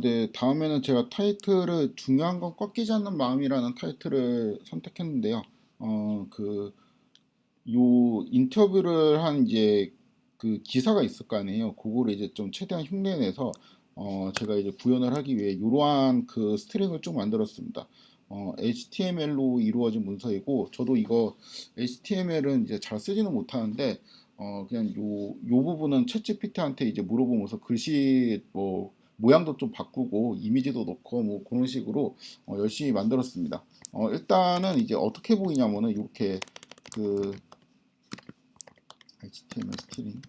네, 다음에는 제가 타이틀을 중요한 건 꺾이지 않는 마음이라는 타이틀을 선택했는데요. 요 인터뷰를 한 이제 그 기사가 있을 거 아니에요. 그거를 이제 좀 최대한 흉내내서 제가 이제 구현을 하기 위해 이러한 그 스트링을 쭉 만들었습니다. HTML로 이루어진 문서이고 저도 이거 HTML은 이제 잘 쓰지는 못하는데 그냥 요 부분은 챗GPT한테 이제 물어보면서 글씨 뭐 모양도 좀 바꾸고 이미지도 넣고 뭐 그런 식으로 열심히 만들었습니다. 일단은 이제 어떻게 보이냐면은 이렇게 그 HTML 스트링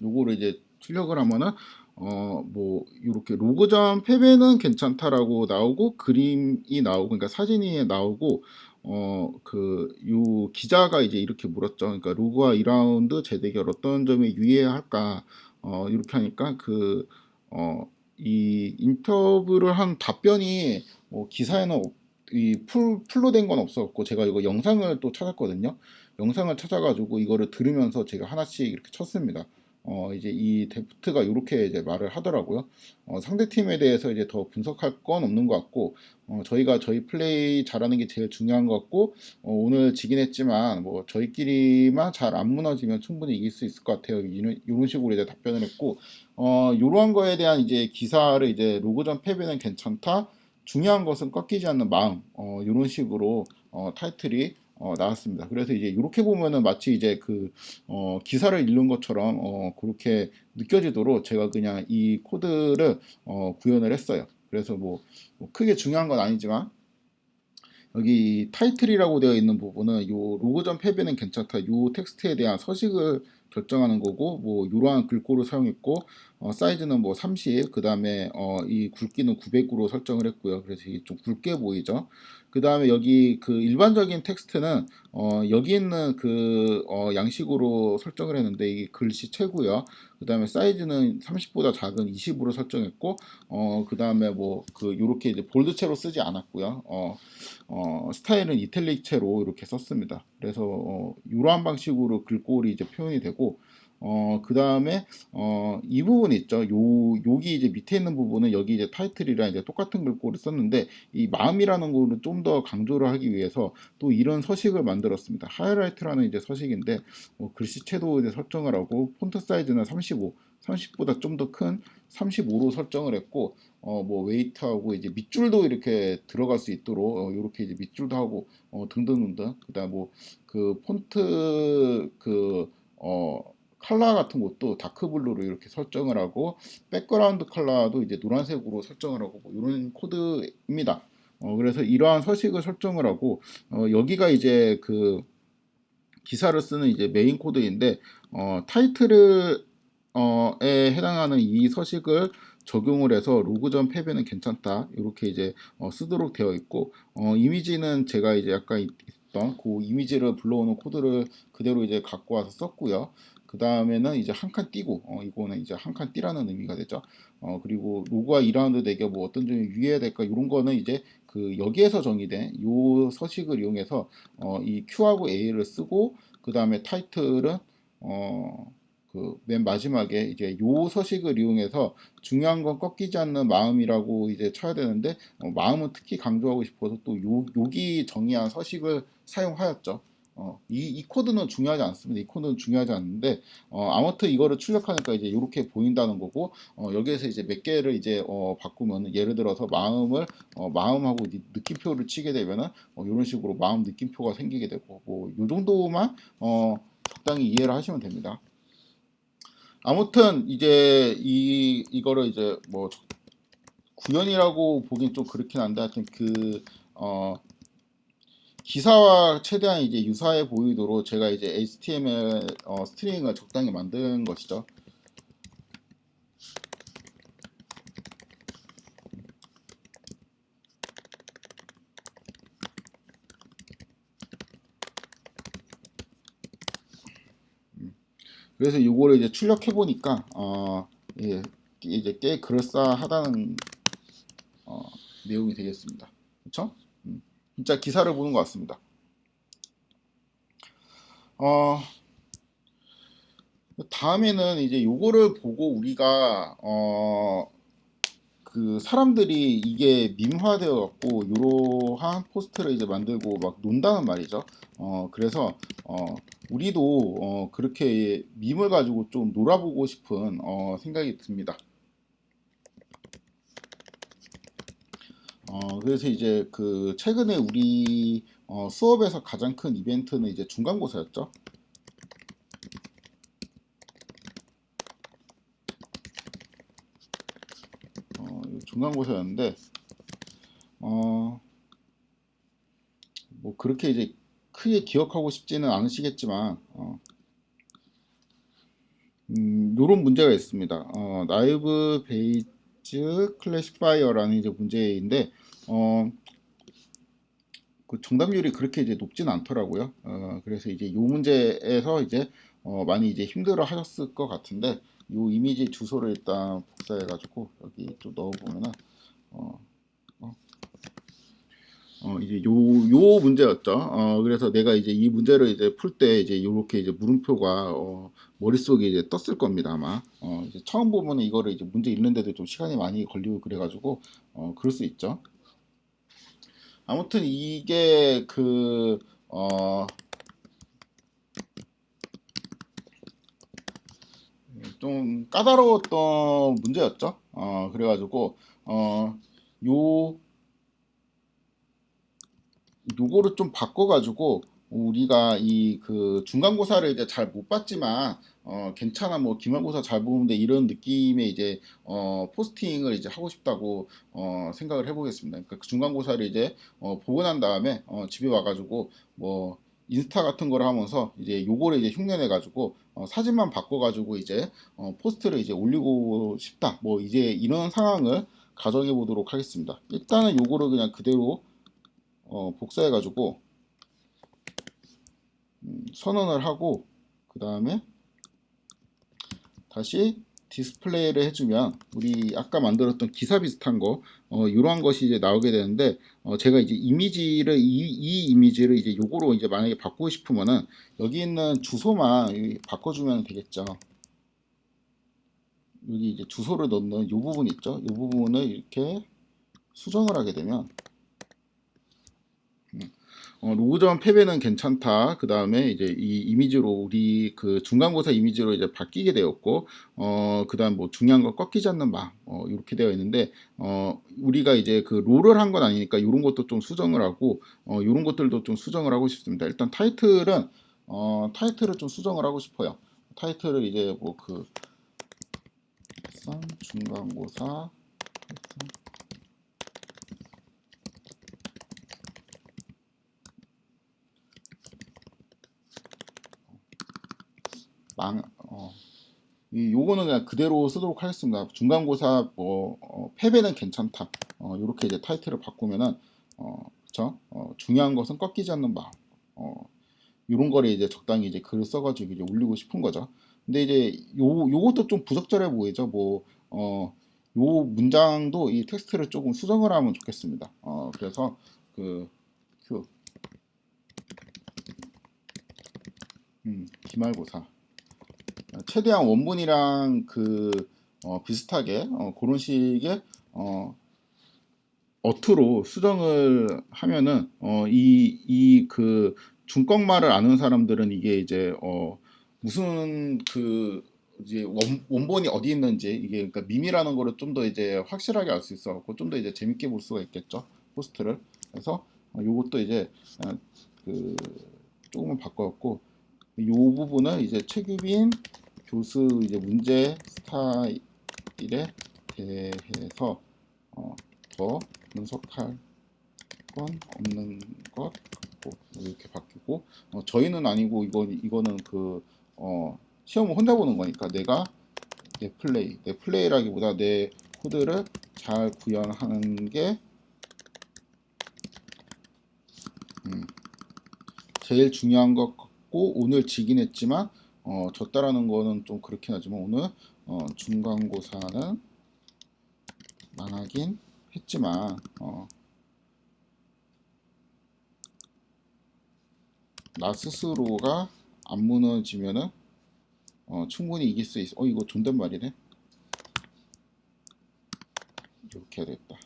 요거를 이제 출력을 하면은 뭐 이렇게 로그전 패배는 괜찮다라고 나오고 그림이 나오고 그러니까 사진이 나오고 요 기자가 이제 이렇게 물었죠. 그러니까 로그와 2라운드 재대결 어떤 점에 유의해야 할까 이렇게 하니까 이 인터뷰를 한 답변이 기사에는 이 풀로 된 건 없었고 제가 이거 영상을 또 찾았거든요. 영상을 찾아가지고 이거를 들으면서 제가 하나씩 이렇게 쳤습니다. 이제 이 데프트가 이렇게 이제 말을 하더라고요. 상대 팀에 대해서 이제 더 분석할 건 없는 것 같고, 저희가 저희 플레이 잘하는 게 제일 중요한 것 같고, 오늘 지긴 했지만 뭐 저희끼리만 잘 안 무너지면 충분히 이길 수 있을 것 같아요. 이런 식으로 이제 답변을 했고, 이러한 거에 대한 이제 기사를 이제 로그전 패배는 괜찮다. 중요한 것은 꺾이지 않는 마음. 이런 식으로 타이틀이 나왔습니다. 그래서 이제 이렇게 보면은 마치 이제 기사를 읽는 것처럼 그렇게 느껴지도록 제가 그냥 이 코드를 구현을 했어요. 그래서 뭐 크게 중요한 건 아니지만 여기 타이틀이라고 되어 있는 부분은 요 로그전 패배는 괜찮다. 요 텍스트에 대한 서식을 결정하는 거고 뭐 이러한 글꼴을 사용했고 사이즈는 뭐 30, 그다음에 이 굵기는 900으로 설정을 했고요. 그래서 이게 좀 굵게 보이죠. 그다음에 여기 그 일반적인 텍스트는 여기 있는 양식으로 설정을 했는데 이게 글씨체고요. 그다음에 사이즈는 30보다 작은 20으로 설정했고 그다음에 요렇게 이제 볼드체로 쓰지 않았고요. 스타일은 이탈릭체로 이렇게 썼습니다. 그래서 이러한 방식으로 글꼴이 이제 표현이 되고 그 다음에 이 부분 있죠. 여기 이제 밑에 있는 부분은 여기 이제 타이틀이랑 이제 똑같은 글꼴을 썼는데 이 마음이라는 거를 좀 더 강조를 하기 위해서 또 이런 서식을 만들었습니다. 하이라이트라는 이제 서식인데 글씨체도 이제 설정을 하고 폰트 사이즈는 35, 30보다 좀 더 큰 35로 설정을 했고 뭐 웨이트하고 이제 밑줄도 이렇게 들어갈 수 있도록 이렇게 이제 밑줄도 하고 등등등등 그다음 뭐그 폰트 컬러 같은 것도 다크블루로 이렇게 설정을 하고 백그라운드 컬러도 이제 노란색으로 설정을 하고 뭐 이런 코드입니다. 그래서 이러한 서식을 설정을 하고 여기가 이제 그 기사를 쓰는 이제 메인 코드인데 타이틀을 에 해당하는 이 서식을 적용을 해서 로그전 패배는 괜찮다 이렇게 이제 쓰도록 되어 있고 이미지는 제가 이제 아까 있던 그 이미지를 불러오는 코드를 그대로 이제 갖고 와서 썼고요. 그 다음에는 이제 한 칸 띄고 이거는 이제 한 칸 띄라는 의미가 되죠. 그리고 로그와 2라운드 대결 뭐 어떤 점이 유의해야 될까 이런 거는 이제 그 여기에서 정의된 요 서식을 이용해서 이 Q하고 A를 쓰고 그 다음에 타이틀은 그 맨 마지막에 이제 요 서식을 이용해서 중요한 건 꺾이지 않는 마음이라고 이제 쳐야 되는데 마음은 특히 강조하고 싶어서 또 여기 정의한 서식을 사용하였죠. 이 코드는 중요하지 않습니다. 이 코드는 중요하지 않는데 아무튼 이거를 출력하니까 이제 이렇게 보인다는 거고 여기에서 이제 몇 개를 이제 바꾸면 예를 들어서 마음하고 느낌표를 치게 되면은 이런 식으로 마음 느낌표가 생기게 되고 뭐 요 정도만 적당히 이해를 하시면 됩니다. 아무튼 이제 이거를 이제 뭐 구현이라고 보긴 좀 그렇긴 한데 하여튼 기사와 최대한 이제 유사해 보이도록 제가 이제 HTML 스트링을 적당히 만든 것이죠. 그래서 이거를 이제 출력해 보니까 예, 이제 꽤 그럴싸하다는 내용이 되겠습니다. 그렇죠? 진짜 기사를 보는 것 같습니다. 어, 다음에는 이제 요거를 보고 우리가 그 사람들이 이게 밈화되어 갖고 이러한 포스트를 이제 만들고 막 논다는 말이죠. 그래서 우리도 그렇게 밈을 가지고 좀 놀아보고 싶은 생각이 듭니다. 그래서 이제 그 최근에 우리 수업에서 가장 큰 이벤트는 이제 중간고사였죠. 중간고사였는데 어, 뭐 그렇게 이제 크게 기억하고 싶지는 않으시겠지만 요런 문제가 있습니다. 나이브 베이즈 클래시파이어라는 이제 문제인데 그 정답률이 그렇게 이제 높진 않더라고요. 그래서 이제 요 문제에서 이제 많이 이제 힘들어 하셨을 것 같은데 요 이미지 주소를 일단 복사해 가지고 여기 좀 넣어 보면은 어, 이제 요 문제였죠. 그래서 내가 이제 이 문제를 이제 풀 때 이제 요렇게 이제 물음표가 머릿속에 이제 떴을 겁니다, 아마. 이제 처음 보면 이거를 이제 문제 읽는데도 좀 시간이 많이 걸리고 그래가지고, 그럴 수 있죠. 아무튼 이게 좀 까다로웠던 문제였죠. 그래가지고, 요, 요거를 좀 바꿔가지고 우리가 이 그 중간고사를 이제 잘 못 봤지만 괜찮아 뭐 기말고사 잘 보는데 이런 느낌의 이제 포스팅을 이제 하고 싶다고 생각을 해보겠습니다. 그러니까 그 중간고사를 이제 보고 난 다음에 집에 와가지고 뭐 인스타 같은 걸 하면서 이제 요거를 이제 흉내내 가지고 사진만 바꿔 가지고 이제 포스트를 이제 올리고 싶다 뭐 이제 이런 상황을 가정해 보도록 하겠습니다. 일단은 요거를 그냥 그대로 복사해가지고 선언을 하고 그 다음에 다시 디스플레이를 해주면 우리 아까 만들었던 기사 비슷한 거 이러한 것이 이제 나오게 되는데 제가 이제 이미지를 이 이미지를 이제 요거로 이제 만약에 바꾸고 싶으면은 여기 있는 주소만 바꿔주면 되겠죠. 여기 이제 주소를 넣는 요 부분 있죠. 요 부분을 이렇게 수정을 하게 되면 로그전 패배는 괜찮다. 그 다음에 이제 이 이미지로 우리 그 중간고사 이미지로 이제 바뀌게 되었고, 그 다음 뭐 중요한 거 꺾이지 않는 마음, 이렇게 되어 있는데, 우리가 이제 그 롤을 한 건 아니니까 이런 것도 좀 수정을 하고, 이런 것들도 좀 수정을 하고 싶습니다. 일단 타이틀을 좀 수정을 하고 싶어요. 타이틀을 이제 뭐 그, 중간고사, 망, 요거는 그냥 그대로 쓰도록 하겠습니다. 중간고사 뭐 패배는 괜찮다. 요렇게 이제 타이틀을 바꾸면은 그쵸? 중요한 것은 꺾이지 않는 마음. 요런 거를 이제 적당히 이제 글을 써가지고 이제 올리고 싶은 거죠. 근데 이제 요것도 좀 부적절해 보이죠. 요 문장도 이 텍스트를 조금 수정을 하면 좋겠습니다. 그래서 그 큐, 기말고사. 최대한 원본이랑 비슷하게 그런 식의 어투로 수정을 하면은 이 그 중꺾말을 아는 사람들은 이게 이제 무슨 이제 원본이 어디 있는지 이게 그러니까 밈이라는 거를 좀 더 이제 확실하게 알 수 있어갖고 좀 더 이제 재밌게 볼 수가 있겠죠 포스트를. 그래서 요것도 이제 어, 그 조금은 바꿔갖고 이 부분은 이제 최규빈 교수 이제 문제 스타일에 대해서 더 분석할 건 없는 것 같고 이렇게 바뀌고 저희는 아니고 이거는 시험을 혼자 보는 거니까 내 플레이라기보다 내 코드를 잘 구현하는 게 제일 중요한 것 같고 오늘 지긴 했지만 졌다라는 거는 좀 그렇긴 하지만 오늘 중간고사는 망하긴 했지만 나 스스로가 안 무너지면은 충분히 이길 수 있어. 이거 존댓말이네. 이렇게 해야 되겠다.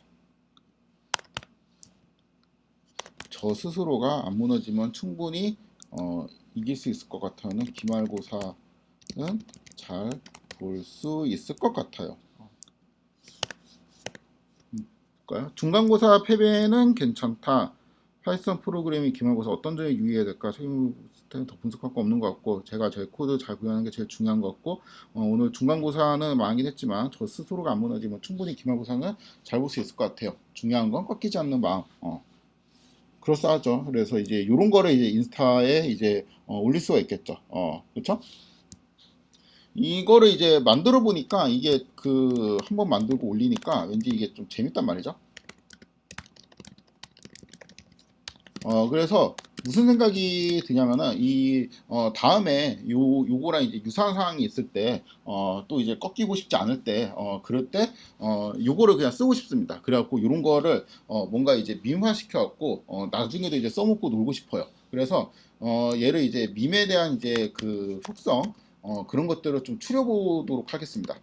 저 스스로가 안 무너지면 충분히 이길 수 있을 것 같아는 기말고사는 잘 볼 수 있을 것 같아요. 볼까요? 중간고사 패배는 괜찮다. 파이썬 프로그래밍 기말고사 어떤 점에 유의해야 될까? 책임 더 분석할 거 없는 것 같고, 제가 제 코드 잘 구현하는 게 제일 중요한 것 같고, 오늘 중간고사는 망하긴 했지만 저 스스로가 안 무너지면 충분히 기말고사는 잘 볼 수 있을 것 같아요. 중요한 건 꺾이지 않는 마음. 그럴싸하죠. 그래서 이제 이런 거를 이제 인스타에 이제 올릴 수가 있겠죠. 그렇죠? 이거를 이제 만들어 보니까 이게 그 한번 만들고 올리니까 왠지 이게 좀 재밌단 말이죠. 그래서 무슨 생각이 드냐면은 이 다음에 요거랑 이제 유사한 상황이 있을 때 또 이제 꺾이고 싶지 않을 때 그럴 때 요거를 그냥 쓰고 싶습니다. 그래갖고 요런 거를 뭔가 이제 밈화시켜 갖고 나중에도 이제 써먹고 놀고 싶어요. 그래서 얘를 이제 밈에 대한 이제 그 속성 그런 것들을 좀 추려보도록 하겠습니다.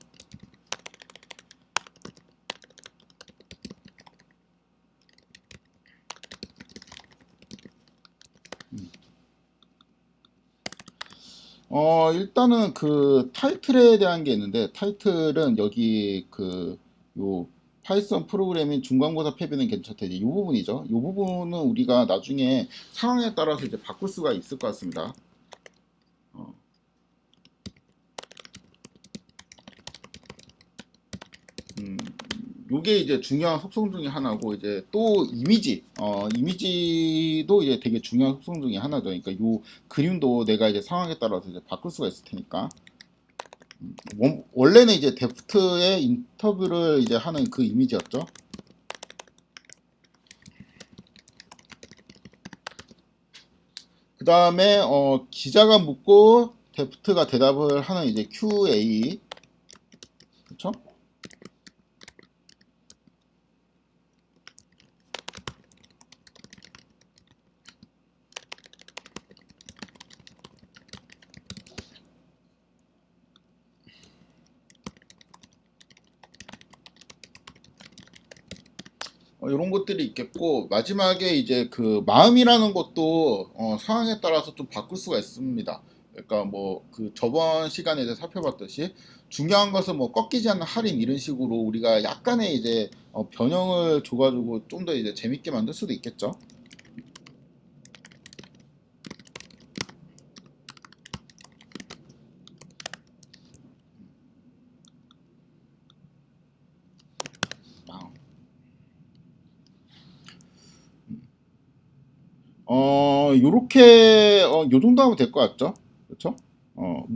일단은 그 타이틀에 대한 게 있는데, 타이틀은 여기 그, 요, 파이썬 프로그래밍 중간고사 패배는 괜찮다. 이제 이 부분이죠. 이 부분은 우리가 나중에 상황에 따라서 이제 바꿀 수가 있을 것 같습니다. 어, 음, 요게 이제 중요한 속성 중에 하나고, 이제 또 이미지도 이제 되게 중요한 속성 중에 하나죠. 그러니까 요 그림도 내가 이제 상황에 따라서 이제 바꿀 수가 있을 테니까. 원래는 이제 데프트의 인터뷰를 이제 하는 그 이미지였죠. 그 다음에 기자가 묻고 데프트가 대답을 하는 이제 QA, 그렇죠? 이런 것들이 있겠고, 마지막에 이제 그 마음이라는 것도 상황에 따라서 좀 바꿀 수가 있습니다. 그러니까 뭐 그 저번 시간에 이제 살펴봤듯이 중요한 것은 뭐 꺾이지 않는 할인 이런 식으로 우리가 약간의 이제 변형을 줘가지고 좀 더 이제 재밌게 만들 수도 있겠죠. 요렇게 요 정도 하면 될 것 같죠? 그렇죠?